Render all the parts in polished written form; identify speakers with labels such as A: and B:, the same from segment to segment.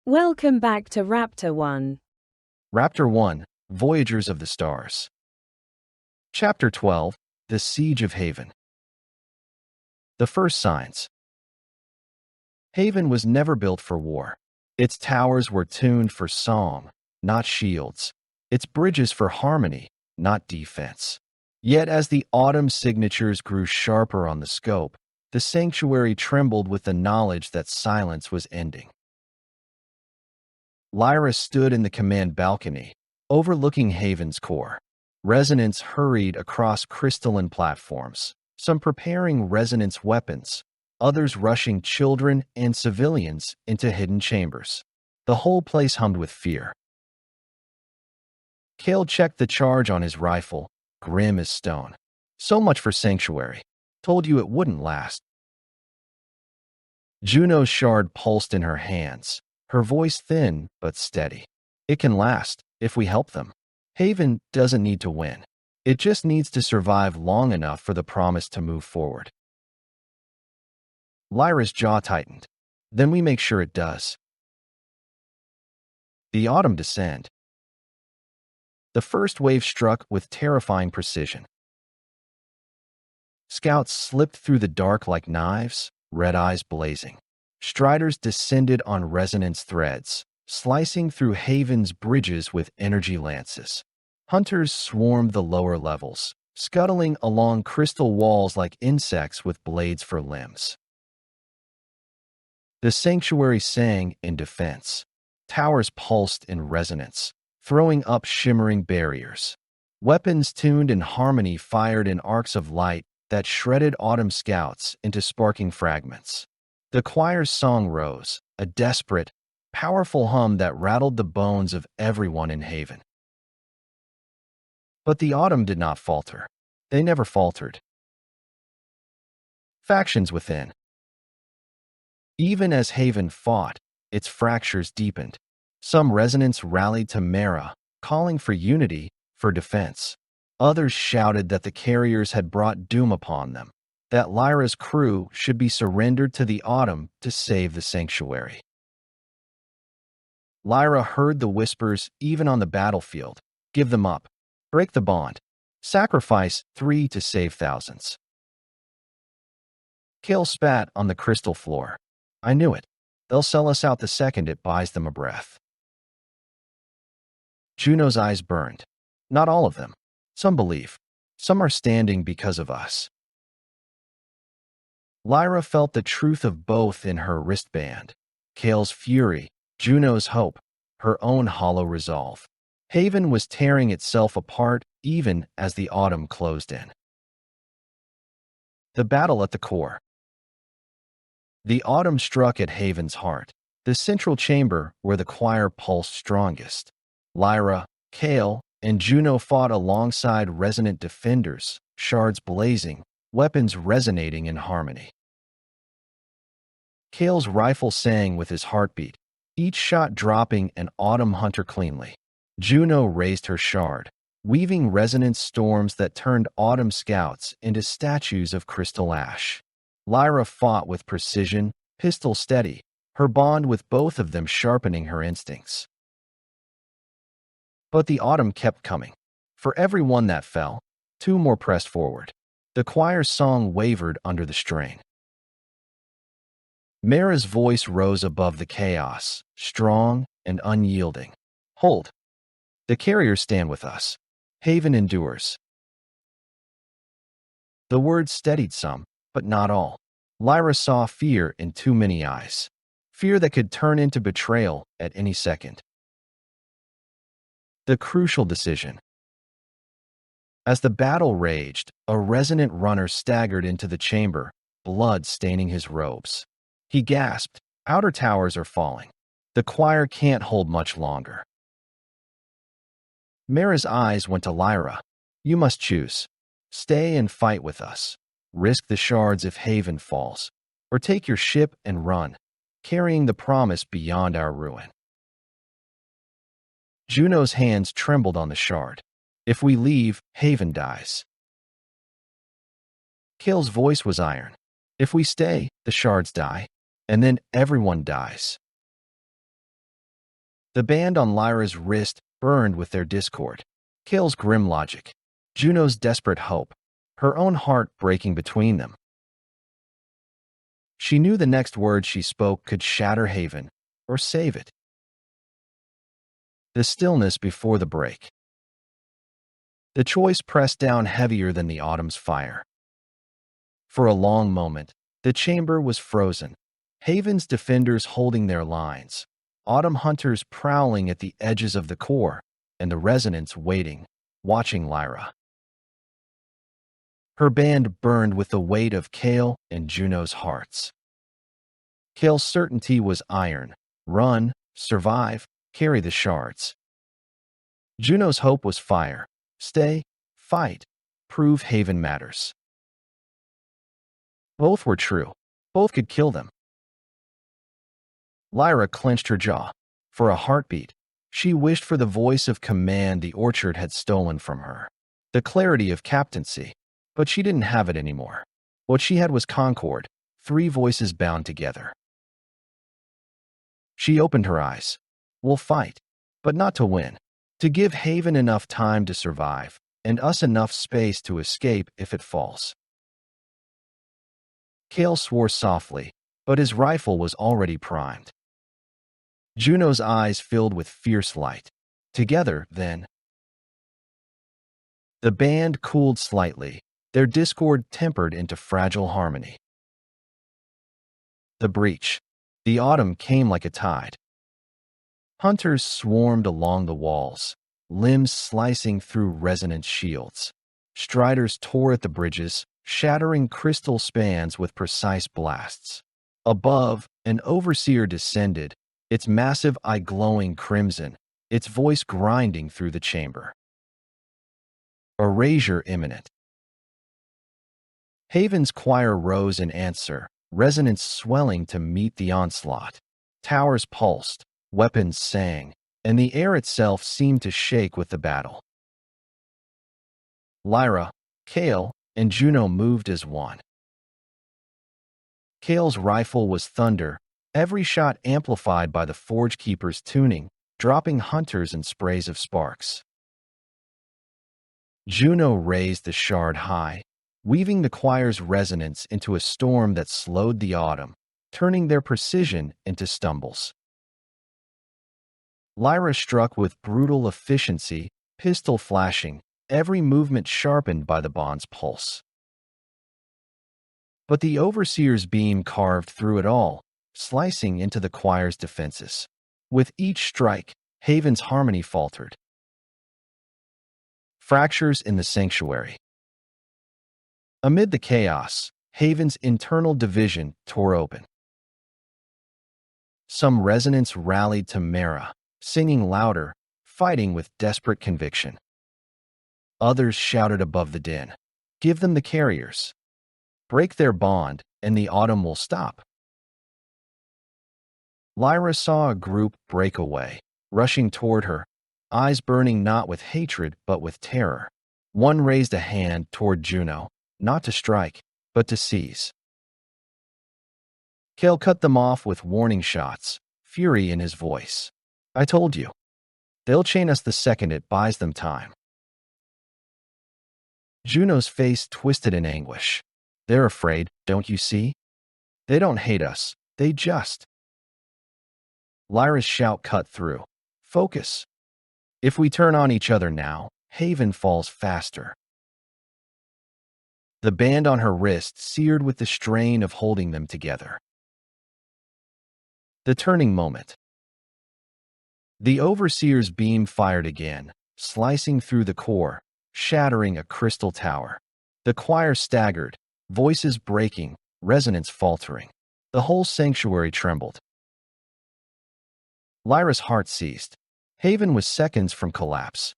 A: Welcome back to Raptor-One.
B: Raptor-One, Voyagers of the Stars. Chapter 12, The Siege of Haven. The first signs. Haven was never built for war. Its towers were tuned for song, not shields. Its bridges for harmony, not defense. Yet as the autumn signatures grew sharper on the scope, the sanctuary trembled with the knowledge that silence was ending. Lyra stood in the command balcony, overlooking Haven's core. Resonance hurried across crystalline platforms, some preparing resonance weapons, others rushing children and civilians into hidden chambers. The whole place hummed with fear. Kael checked the charge on his rifle, grim as stone. So much for sanctuary. Told you it wouldn't last. Juno's shard pulsed in her hands, her voice thin but steady. It can last, if we help them. Haven doesn't need to win. It just needs to survive long enough for the promise to move forward. Lyra's jaw tightened. Then we make sure it does. The autumn descended. The first wave struck with terrifying precision. Scouts slipped through the dark like knives, red eyes blazing. Striders descended on resonance threads, slicing through Haven's bridges with energy lances. Hunters swarmed the lower levels, scuttling along crystal walls like insects with blades for limbs. The sanctuary sang in defense. Towers pulsed in resonance, throwing up shimmering barriers. Weapons tuned in harmony fired in arcs of light that shredded autumn scouts into sparking fragments. The choir's song rose, a desperate, powerful hum that rattled the bones of everyone in Haven. But the autumn did not falter. They never faltered. Factions within. Even as Haven fought, its fractures deepened. Some resonance rallied to Mara, calling for unity, for defense. Others shouted that the carriers had brought doom upon them, that Lyra's crew should be surrendered to the autumn to save the sanctuary. Lyra heard the whispers even on the battlefield. Give them up. Break the bond. Sacrifice 3 to save thousands. Kael spat on the crystal floor. I knew it. They'll sell us out the second it buys them a breath. Juno's eyes burned. Not all of them. Some believe. Some are standing because of us. Lyra felt the truth of both in her wristband. Kael's fury, Juno's hope, her own hollow resolve. Haven was tearing itself apart even as the autumn closed in. The battle at the core. The autumn struck at Haven's heart, the central chamber where the choir pulsed strongest. Lyra, Kael, and Juno fought alongside resonant defenders, shards blazing, weapons resonating in harmony. Kael's rifle sang with his heartbeat, each shot dropping an autumn hunter cleanly. Juno raised her shard, weaving resonance storms that turned autumn scouts into statues of crystal ash. Lyra fought with precision, pistol steady, her bond with both of them sharpening her instincts. But the autumn kept coming. For every one that fell, 2 more pressed forward. The choir's song wavered under the strain. Mara's voice rose above the chaos, strong and unyielding. Hold. The carriers stand with us. Haven endures. The words steadied some, but not all. Lyra saw fear in too many eyes. Fear that could turn into betrayal at any second. The crucial decision. As the battle raged, a resonant runner staggered into the chamber, blood staining his robes. He gasped, outer towers are falling. The choir can't hold much longer. Mara's eyes went to Lyra. You must choose. Stay and fight with us. Risk the shards if Haven falls. Or take your ship and run, carrying the promise beyond our ruin. Juno's hands trembled on the shard. If we leave, Haven dies. Kael's voice was iron. If we stay, the shards die, and then everyone dies. The band on Lyra's wrist burned with their discord. Kael's grim logic, Juno's desperate hope, her own heart breaking between them. She knew the next word she spoke could shatter Haven or save it. The stillness before the break. The choice pressed down heavier than the autumn's fire. For a long moment, the chamber was frozen, Haven's defenders holding their lines, autumn hunters prowling at the edges of the core, and the resonance waiting, watching Lyra. Her band burned with the weight of Kael and Juno's hearts. Kael's certainty was iron: run, survive, carry the shards. Juno's hope was fire: stay, fight, prove Haven matters. Both were true. Both could kill them. Lyra clenched her jaw. For a heartbeat, she wished for the voice of command the orchard had stolen from her, the clarity of captaincy, but she didn't have it anymore. What she had was concord, three voices bound together. She opened her eyes. We'll fight, but not to win. To give Haven enough time to survive, and us enough space to escape if it falls. Kael swore softly, but his rifle was already primed. Juno's eyes filled with fierce light. Together, then. The band cooled slightly, their discord tempered into fragile harmony. The breach. The autumn came like a tide. Hunters swarmed along the walls, limbs slicing through resonant shields. Striders tore at the bridges, shattering crystal spans with precise blasts. Above, an overseer descended, its massive eye glowing crimson, its voice grinding through the chamber. Erasure imminent. Haven's choir rose in answer, resonance swelling to meet the onslaught. Towers pulsed, weapons sang, and the air itself seemed to shake with the battle. Lyra, Kael, and Juno moved as one. Kael's rifle was thunder, every shot amplified by the Forge Keeper's tuning, dropping hunters and sprays of sparks. Juno raised the shard high, weaving the choir's resonance into a storm that slowed the autumn, turning their precision into stumbles. Lyra struck with brutal efficiency, pistol flashing, every movement sharpened by the bond's pulse. But the overseer's beam carved through it all, slicing into the choir's defenses. With each strike, Haven's harmony faltered. Fractures in the sanctuary. Amid the chaos, Haven's internal division tore open. Some resonance rallied to Mara, singing louder, fighting with desperate conviction. Others shouted above the din, "Give them the carriers. Break their bond, and the autumn will stop." Lyra saw a group break away, rushing toward her, eyes burning not with hatred but with terror. One raised a hand toward Juno, not to strike, but to seize. Kael cut them off with warning shots, fury in his voice. "I told you. They'll chain us the second it buys them time." Juno's face twisted in anguish. "They're afraid, don't you see? They don't hate us, they just..." Lyra's shout cut through. "Focus. If we turn on each other now, Haven falls faster." The band on her wrist seared with the strain of holding them together. The turning moment. The overseer's beam fired again, slicing through the core, shattering a crystal tower. The choir staggered, voices breaking, resonance faltering. The whole sanctuary trembled. Lyra's heart seized. Haven was seconds from collapse.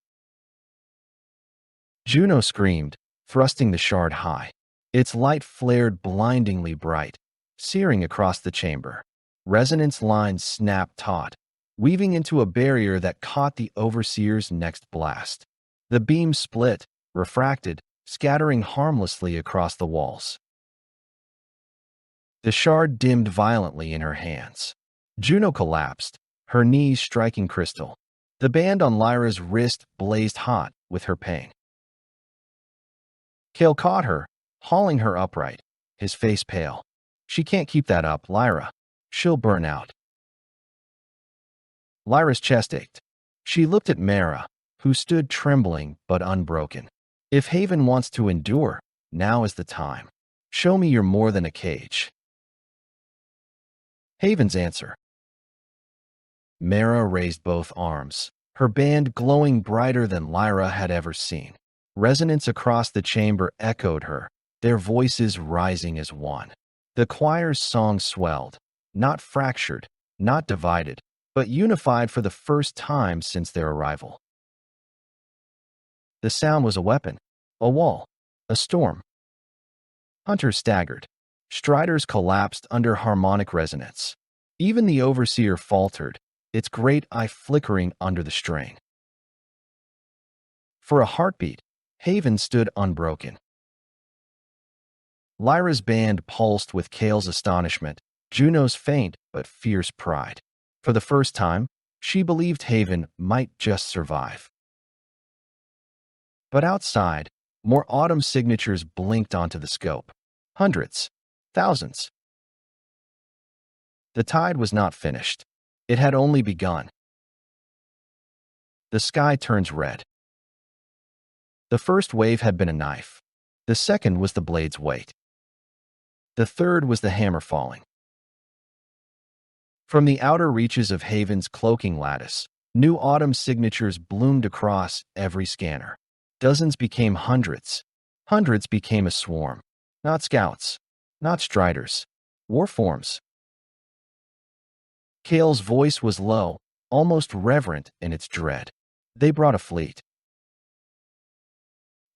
B: Juno screamed, thrusting the shard high. Its light flared blindingly bright, searing across the chamber. Resonance lines snapped taut, weaving into a barrier that caught the overseer's next blast. The beam split, refracted, scattering harmlessly across the walls. The shard dimmed violently in her hands. Juno collapsed, her knees striking crystal. The band on Lyra's wrist blazed hot with her pain. Kael caught her, hauling her upright, his face pale. She can't keep that up, Lyra. She'll burn out. Lyra's chest ached. She looked at Mara, who stood trembling but unbroken. If Haven wants to endure, now is the time. Show me you're more than a cage. Haven's answer. Mara raised both arms, her band glowing brighter than Lyra had ever seen. Resonance across the chamber echoed her, their voices rising as one. The choir's song swelled, not fractured, not divided, but unified for the first time since their arrival. The sound was a weapon, a wall, a storm. Hunters staggered. Striders collapsed under harmonic resonance. Even the overseer faltered, its great eye flickering under the strain. For a heartbeat, Haven stood unbroken. Lyra's band pulsed with Kael's astonishment, Juno's faint but fierce pride. For the first time, she believed Haven might just survive. But outside, more autumn signatures blinked onto the scope. Hundreds, thousands. The tide was not finished. It had only begun. The sky turns red. The first wave had been a knife. The second was the blade's weight. The third was the hammer falling. From the outer reaches of Haven's cloaking lattice, new autumn signatures bloomed across every scanner. Dozens became hundreds. Hundreds became a swarm. Not scouts, not striders, war forms. Kael's voice was low, almost reverent in its dread. They brought a fleet.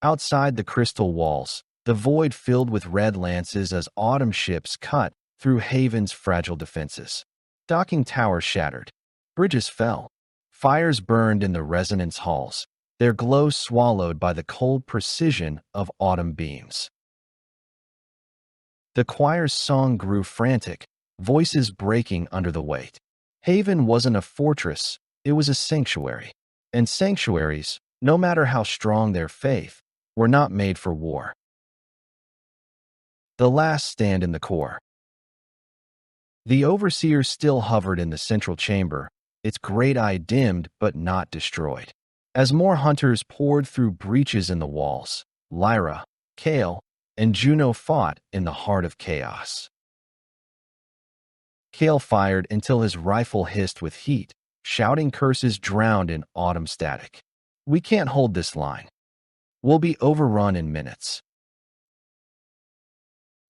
B: Outside the crystal walls, the void filled with red lances as autumn ships cut through Haven's fragile defenses. Docking towers shattered. Bridges fell. Fires burned in the resonance halls, their glow swallowed by the cold precision of autumn beams. The choir's song grew frantic, voices breaking under the weight. Haven wasn't a fortress, it was a sanctuary. And sanctuaries, no matter how strong their faith, were not made for war. The last stand in the core. The overseer still hovered in the central chamber, its great eye dimmed but not destroyed. As more hunters poured through breaches in the walls, Lyra, Kael, and Juno fought in the heart of chaos. Kael fired until his rifle hissed with heat, shouting curses drowned in autumn static. We can't hold this line. We'll be overrun in minutes.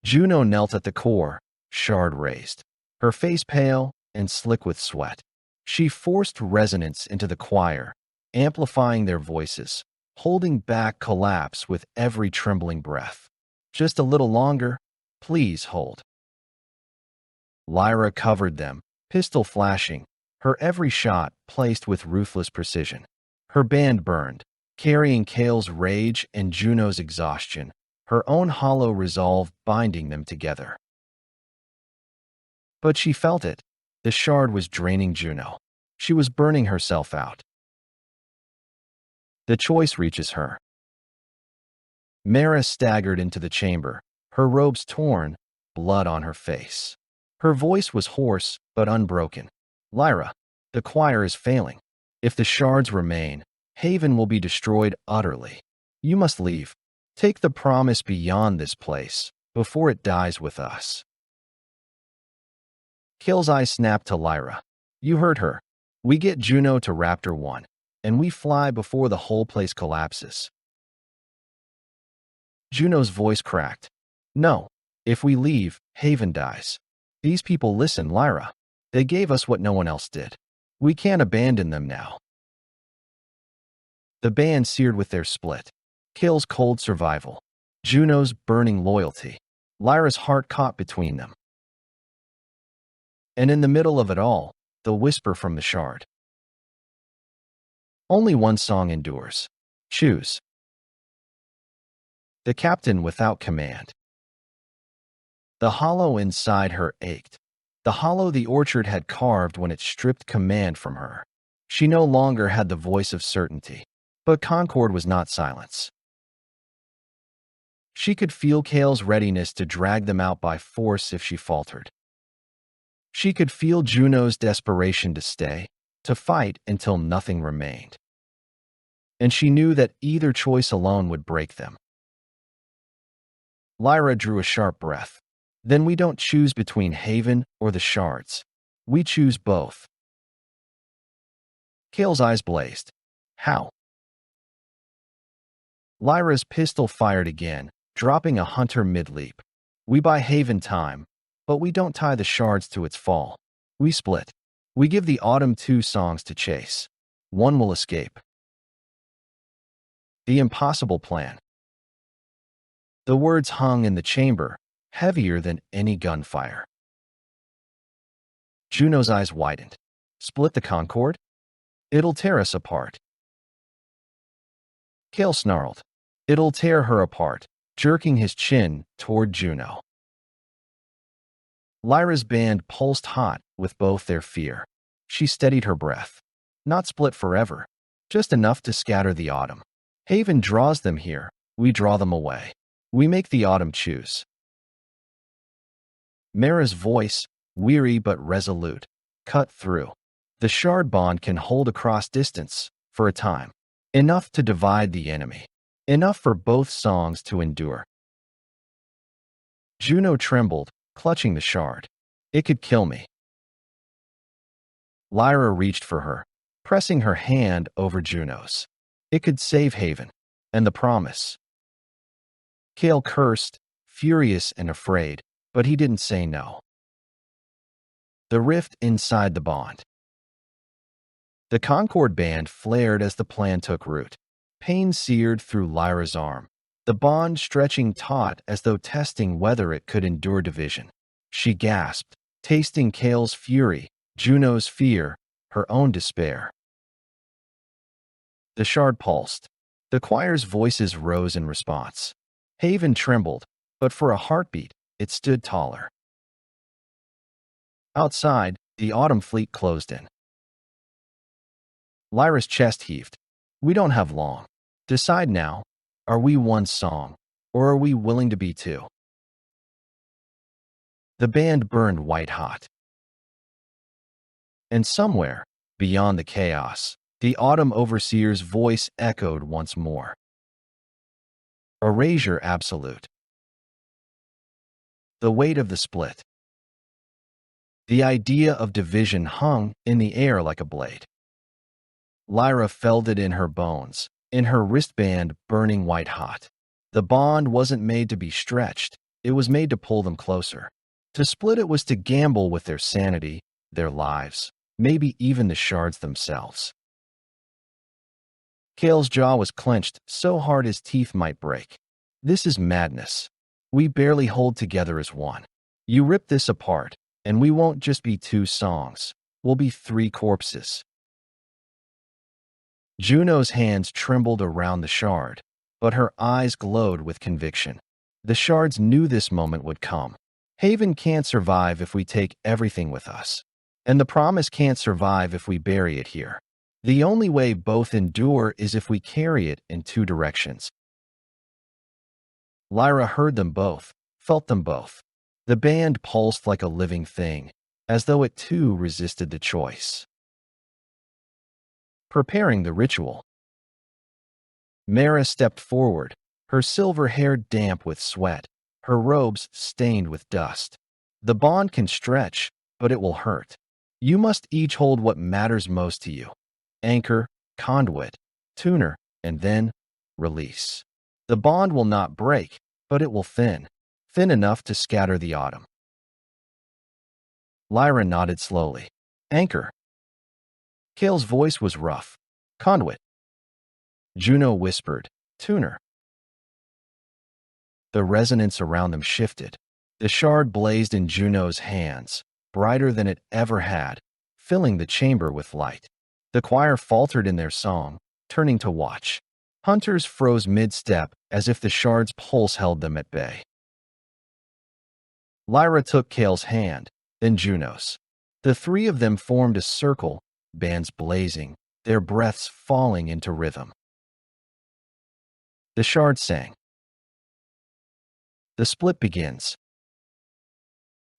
B: Juno knelt at the core, shard raised, her face pale and slick with sweat. She forced resonance into the choir, amplifying their voices, holding back collapse with every trembling breath. Just a little longer, please hold. Lyra covered them, pistol flashing, her every shot placed with ruthless precision. Her band burned, carrying Kael's rage and Juno's exhaustion, her own hollow resolve binding them together. But she felt it. The shard was draining Juno. She was burning herself out. The choice reaches her. Mara staggered into the chamber, her robes torn, blood on her face. Her voice was hoarse but unbroken. Lyra, the choir is failing. If the shards remain, Haven will be destroyed utterly. You must leave. Take the promise beyond this place, before it dies with us. Kael's eye snapped to Lyra. You heard her. We get Juno to Raptor-One, and we fly before the whole place collapses. Juno's voice cracked. No, if we leave, Haven dies. These people listen, Lyra. They gave us what no one else did. We can't abandon them now. The band seared with their split. Kael's cold survival. Juno's burning loyalty. Lyra's heart caught between them. And in the middle of it all, the whisper from the shard. Only one song endures. Choose. The captain without command. The hollow inside her ached. the hollow the orchard had carved when it stripped command from her. She no longer had the voice of certainty, but concord was not silence. She could feel Kael's readiness to drag them out by force if she faltered. She could feel Juno's desperation to stay, to fight until nothing remained. And she knew that either choice alone would break them. Lyra drew a sharp breath. Then we don't choose between Haven or the shards. We choose both. Kael's eyes blazed. How? Lyra's pistol fired again, dropping a hunter mid-leap. We buy Haven time, but we don't tie the shards to its fall. We split. We give the autumn 2 songs to chase. One will escape. The impossible plan. The words hung in the chamber, heavier than any gunfire. Juno's eyes widened. Split the concord? It'll tear us apart. Kael snarled. It'll tear her apart, jerking his chin toward Juno. Lyra's band pulsed hot with both their fear. She steadied her breath. Not split forever, just enough to scatter the autumn. Haven draws them here, we draw them away. We make the autumn choose. Mara's voice, weary but resolute, cut through. The shard bond can hold across distance, for a time. Enough to divide the enemy. Enough for both songs to endure. Juno trembled, clutching the shard. It could kill me. Lyra reached for her, pressing her hand over Juno's. It could save Haven, and the promise. Kael cursed, furious and afraid, but he didn't say no. The rift inside the bond. The Concord band flared as the plan took root. Pain seared through Lyra's arm, the bond stretching taut as though testing whether it could endure division. She gasped, tasting Kael's fury, Juno's fear, her own despair. The shard pulsed. The choir's voices rose in response. Haven trembled, but for a heartbeat, it stood taller. Outside, the autumn fleet closed in. Lyra's chest heaved. We don't have long. Decide now, are we one song, or are we willing to be 2? The band burned white-hot. And somewhere, beyond the chaos, the autumn overseer's voice echoed once more. Erasure absolute. The weight of the split. The idea of division hung in the air like a blade. Lyra felt it in her bones, in her wristband burning white-hot. The bond wasn't made to be stretched, it was made to pull them closer. To split it was to gamble with their sanity, their lives, maybe even the shards themselves. Kael's jaw was clenched so hard his teeth might break. This is madness. We barely hold together as one. You rip this apart, and we won't just be 2 songs. We'll be 3 corpses. Juno's hands trembled around the shard, but her eyes glowed with conviction. The shards knew this moment would come. Haven can't survive if we take everything with us. And the promise can't survive if we bury it here. The only way both endure is if we carry it in 2 directions. Lyra heard them both, felt them both. The band pulsed like a living thing, as though it too resisted the choice. Preparing the ritual. Mara stepped forward, her silver hair damp with sweat, her robes stained with dust. The bond can stretch, but it will hurt. You must each hold what matters most to you. Anchor, conduit, tuner, and then release. The bond will not break, but it will thin enough to scatter the autumn. Lyra nodded slowly. Anchor. Kael's voice was rough. Conduit. Juno whispered. Tuner. The resonance around them shifted. The shard blazed in Juno's hands, brighter than it ever had, filling the chamber with light. The choir faltered in their song, turning to watch. Hunters froze mid-step as if the shard's pulse held them at bay. Lyra took Kael's hand, then Juno's. The three of them formed a circle, bands blazing, their breaths falling into rhythm. The shard sang. The split begins.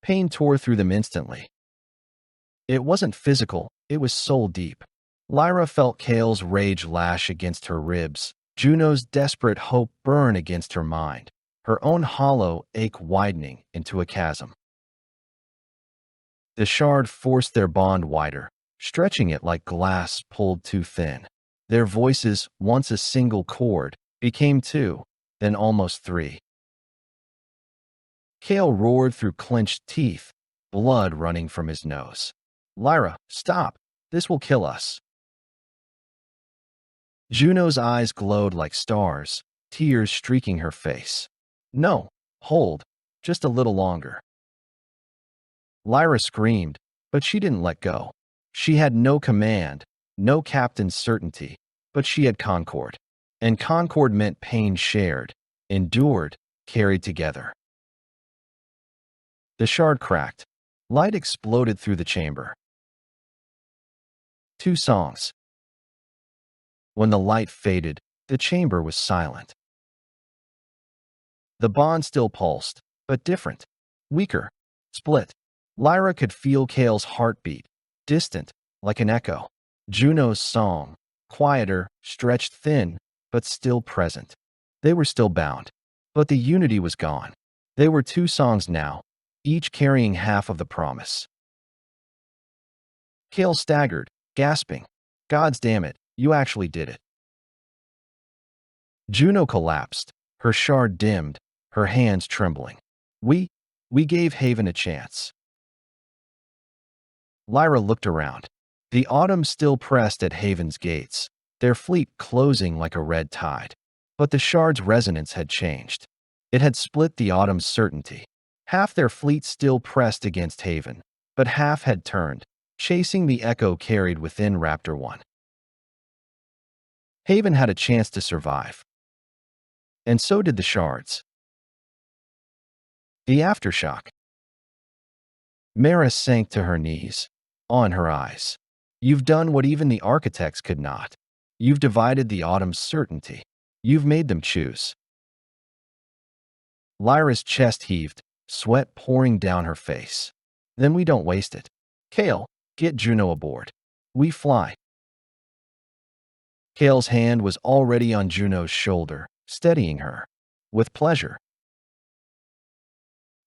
B: Pain tore through them instantly. It wasn't physical, it was soul deep. Lyra felt Kael's rage lash against her ribs, Juno's desperate hope burn against her mind, her own hollow ache widening into a chasm. The shard forced their bond wider, stretching it like glass pulled too thin. Their voices, once a single chord, became two, then almost three. Kael roared through clenched teeth, blood running from his nose. Lyra, stop! This will kill us. Juno's eyes glowed like stars, tears streaking her face. No, hold, just a little longer. Lyra screamed, but she didn't let go. She had no command, no captain's certainty, but she had concord. And concord meant pain shared, endured, carried together. The shard cracked. Light exploded through the chamber. 2 songs. When the light faded, the chamber was silent. The bond still pulsed, but different, weaker, split. Lyra could feel Kael's heartbeat, distant, like an echo. Juno's song, quieter, stretched thin, but still present. They were still bound, but the unity was gone. They were 2 songs now, each carrying half of the promise. Kael staggered, gasping. Gods damn it, you actually did it. Juno collapsed, her shard dimmed, her hands trembling. We gave Haven a chance. Lyra looked around. The autumn still pressed at Haven's gates, their fleet closing like a red tide. But the shard's resonance had changed. It had split the autumn's certainty. Half their fleet still pressed against Haven, but half had turned, chasing the echo carried within Raptor-One. Haven had a chance to survive. And so did the shards. The aftershock. Mara sank to her knees, on her eyes. You've done what even the architects could not. You've divided the autumn's certainty. You've made them choose. Lyra's chest heaved, sweat pouring down her face. Then we don't waste it. Kael, get Juno aboard. We fly. Kael's hand was already on Juno's shoulder, steadying her. With pleasure.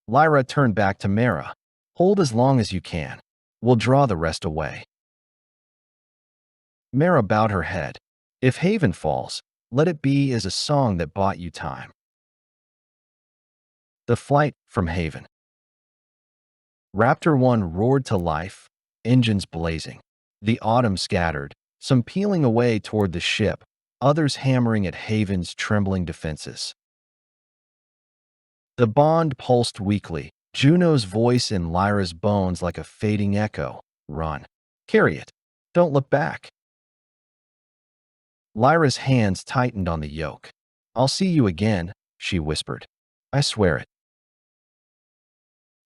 B: Lyra turned back to Mara. Hold as long as you can. We'll draw the rest away. Mara bowed her head. If Haven falls, let it be as a song that bought you time. The flight from Haven. Raptor-One roared to life, engines blazing. The autumn scattered, some peeling away toward the ship, others hammering at Haven's trembling defenses. The bond pulsed weakly, Juno's voice in Lyra's bones like a fading echo. Run. Carry it. Don't look back. Lyra's hands tightened on the yoke. I'll see you again, she whispered. I swear it.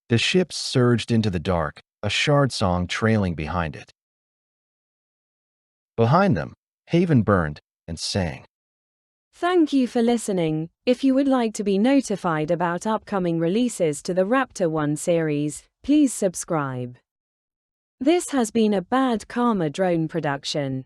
B: The ship surged into the dark, a shard song trailing behind it. Behind them, Haven burned and sang.
A: Thank you for listening. If you would like to be notified about upcoming releases to the Raptor-One series, please subscribe. This has been a Bad Karma Drone production.